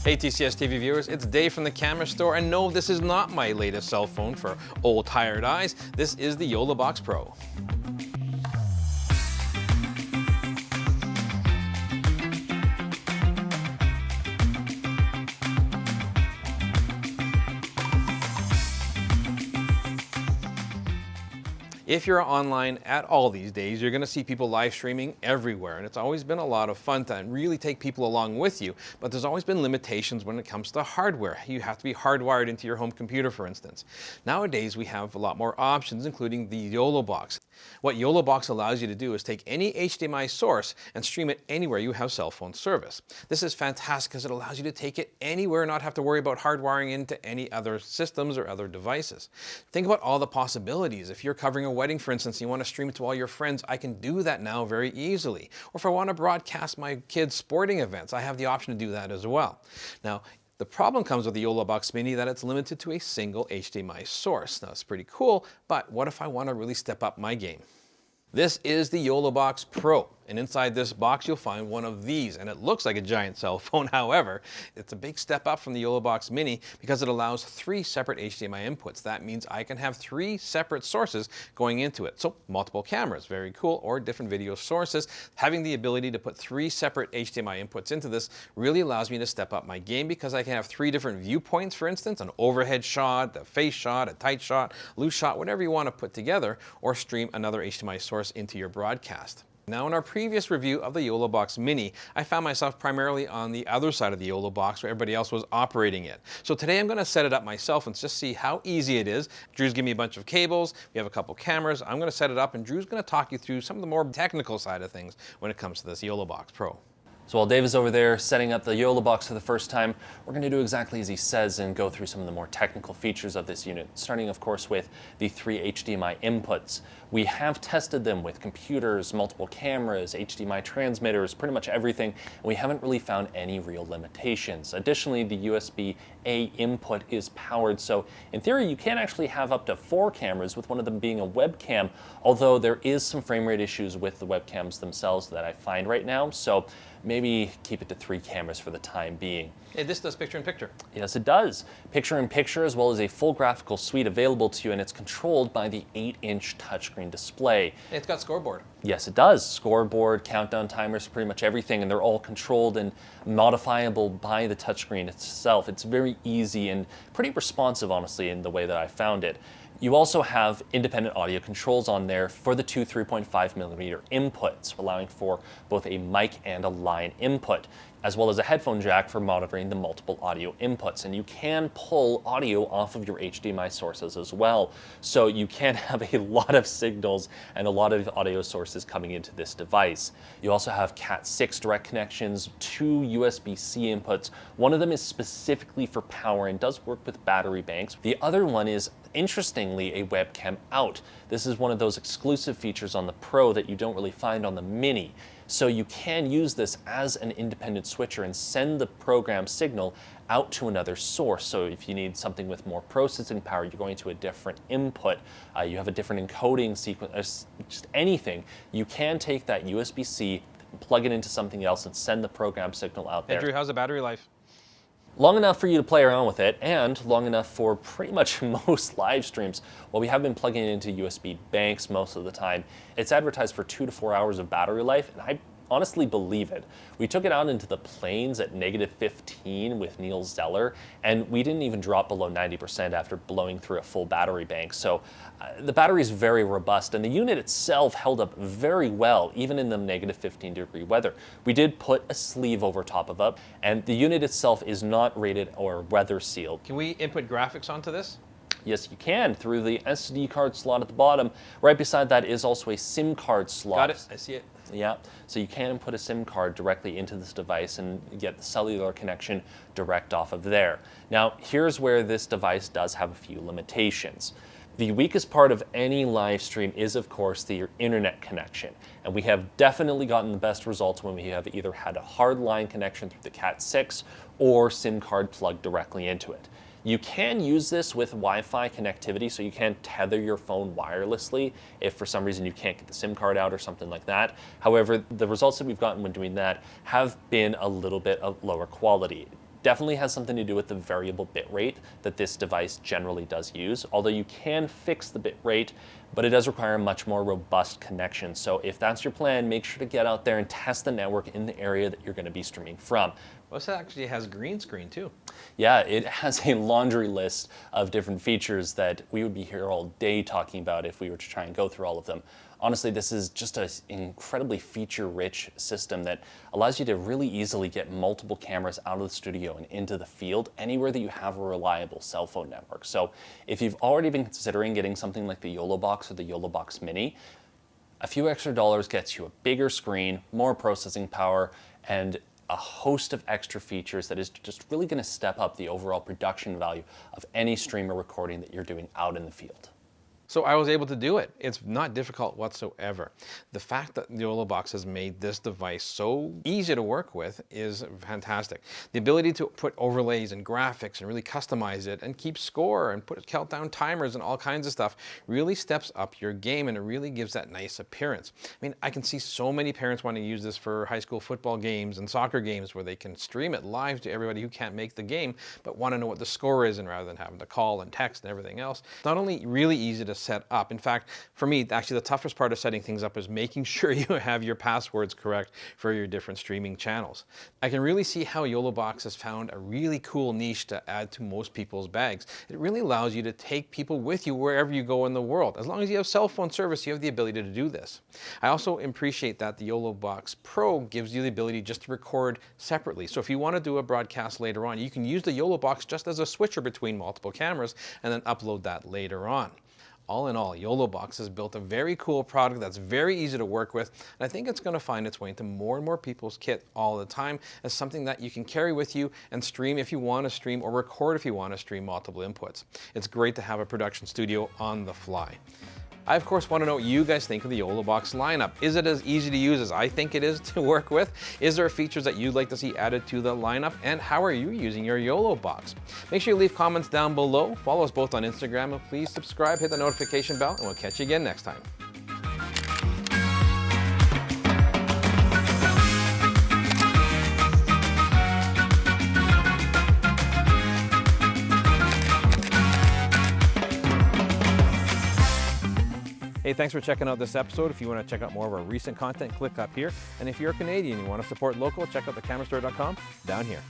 Hey TCS TV viewers, it's Dave from the camera store, and no, this is not my latest cell phone for old tired eyes. This is the Yolobox Pro. If you're online at all these days, you're going to see people live streaming everywhere, and it's always been a lot of fun to really take people along with you, but there's always been limitations when it comes to hardware. You have to be hardwired into your home computer, for instance. Nowadays, we have a lot more options, including the Yolobox. What Yolobox allows you to do is take any HDMI source and stream it anywhere you have cell phone service. This is fantastic because it allows you to take it anywhere, not have to worry about hardwiring into any other systems or other devices. Think about all the possibilities. If you're covering a wedding, for instance, and you want to stream it to all your friends, I can do that now very easily. Or if I want to broadcast my kids' sporting events, I have the option to do that as well. Now, the problem comes with the Yolobox Mini that it's limited to a single HDMI source. Now, it's pretty cool, but what if I want to really step up my game? This is the Yolobox Pro, and inside this box you'll find one of these, and it looks like a giant cell phone. However, it's a big step up from the Yolobox Mini because it allows 3 separate HDMI inputs. That means I can have 3 separate sources going into it. So multiple cameras, very cool, or different video sources. Having the ability to put 3 separate HDMI inputs into this really allows me to step up my game because I can have 3 different viewpoints, for instance, an overhead shot, a face shot, a tight shot, loose shot, whatever you want to put together, or stream another HDMI source into your broadcast. Now, in our previous review of the Yolobox Mini, I found myself primarily on the other side of the Yolobox where everybody else was operating it. So today I'm going to set it up myself and just see how easy it is. Drew's giving me a bunch of cables, we have a couple cameras, I'm going to set it up, and Drew's going to talk you through some of the more technical side of things when it comes to this Yolobox Pro. So while Dave is over there setting up the Yolobox for the first time, we're going to do exactly as he says and go through some of the more technical features of this unit, starting of course with the 3 HDMI inputs. We have tested them with computers, multiple cameras, HDMI transmitters, pretty much everything, and we haven't really found any real limitations. Additionally, the USB-A input is powered, so in theory you can actually have up to 4 cameras, with one of them being a webcam, although there is some frame rate issues with the webcams themselves that I find right now, so maybe keep it to 3 cameras for the time being. Hey, this does picture-in-picture. Yes, it does. Picture-in-picture, as well as a full graphical suite available to you, and it's controlled by the 8-inch touchscreen display. It's got scoreboard. Yes, it does. Scoreboard, countdown timers, pretty much everything, and they're all controlled and modifiable by the touchscreen itself. It's very easy and pretty responsive, honestly, in the way that I found it. You also have independent audio controls on there for the 2 3.5mm inputs, allowing for both a mic and a line input, as well as a headphone jack for monitoring the multiple audio inputs. And you can pull audio off of your HDMI sources as well, so you can have a lot of signals and a lot of audio sources coming into this device. You also have Cat6 direct connections, 2 USB-C inputs. One of them is specifically for power and does work with battery banks. The other one is, interestingly, a webcam out. This is one of those exclusive features on the Pro that you don't really find on the Mini. So you can use this as an independent switcher and send the program signal out to another source. So if you need something with more processing power, you're going to a different input, you have a different encoding sequence, just anything, you can take that USB-C, plug it into something else, and send the program signal out there. Hey Drew, how's the battery life? Long enough for you to play around with it, and long enough for pretty much most live streams. While we have been plugging it into USB banks most of the time, it's advertised for 2 to 4 hours of battery life, and I honestly believe it. We took it out into the plains at -15 with Neil Zeller, and we didn't even drop below 90% after blowing through a full battery bank. So the battery is very robust, and the unit itself held up very well, even in the -15-degree weather. We did put a sleeve over top of it, and the unit itself is not rated or weather sealed. Can we input graphics onto this? Yes, you can, through the SD card slot at the bottom. Right beside that is also a SIM card slot. Got it, I see it. Yeah, so you can put a SIM card directly into this device and get the cellular connection direct off of there. Now, here's where this device does have a few limitations. The weakest part of any live stream is, of course, the internet connection. And we have definitely gotten the best results when we have either had a hard line connection through the Cat6 or SIM card plugged directly into it. You can use this with Wi-Fi connectivity, so you can tether your phone wirelessly if for some reason you can't get the SIM card out or something like that. However, the results that we've gotten when doing that have been a little bit of lower quality. Definitely has something to do with the variable bit rate that this device generally does use, although you can fix the bit rate, but it does require a much more robust connection. So if that's your plan, make sure to get out there and test the network in the area that you're going to be streaming from. Well, this actually has green screen too. Yeah, it has a laundry list of different features that we would be here all day talking about if we were to try and go through all of them. Honestly, this is just an incredibly feature-rich system that allows you to really easily get multiple cameras out of the studio and into the field anywhere that you have a reliable cell phone network. So if you've already been considering getting something like the Yolobox or the Yolobox Mini, a few extra dollars gets you a bigger screen, more processing power, and a host of extra features that is just really going to step up the overall production value of any stream or recording that you're doing out in the field. So I was able to do it. It's not difficult whatsoever. The fact that the Yolobox has made this device so easy to work with is fantastic. The ability to put overlays and graphics and really customize it and keep score and put countdown timers and all kinds of stuff really steps up your game, and it really gives that nice appearance. I mean, I can see so many parents want to use this for high school football games and soccer games where they can stream it live to everybody who can't make the game but want to know what the score is, and rather than having to call and text and everything else. It's not only really easy to set up. In fact, for me, actually the toughest part of setting things up is making sure you have your passwords correct for your different streaming channels. I can really see how Yolobox has found a really cool niche to add to most people's bags. It really allows you to take people with you wherever you go in the world. As long as you have cell phone service, you have the ability to do this. I also appreciate that the Yolobox Pro gives you the ability just to record separately. So if you want to do a broadcast later on, you can use the Yolobox just as a switcher between multiple cameras and then upload that later on. All in all, Yolobox has built a very cool product that's very easy to work with, and I think it's going to find its way into more and more people's kit all the time as something that you can carry with you and stream if you want to stream, or record if you want to stream multiple inputs. It's great to have a production studio on the fly. I, of course, want to know what you guys think of the Yolobox lineup. Is it as easy to use as I think it is to work with? Is there features that you'd like to see added to the lineup? And how are you using your Yolobox? Make sure you leave comments down below. Follow us both on Instagram, and please subscribe, hit the notification bell, and we'll catch you again next time. Hey, thanks for checking out this episode. If you want to check out more of our recent content, click up here. And if you're Canadian and you want to support local, check out thecamerastore.com down here.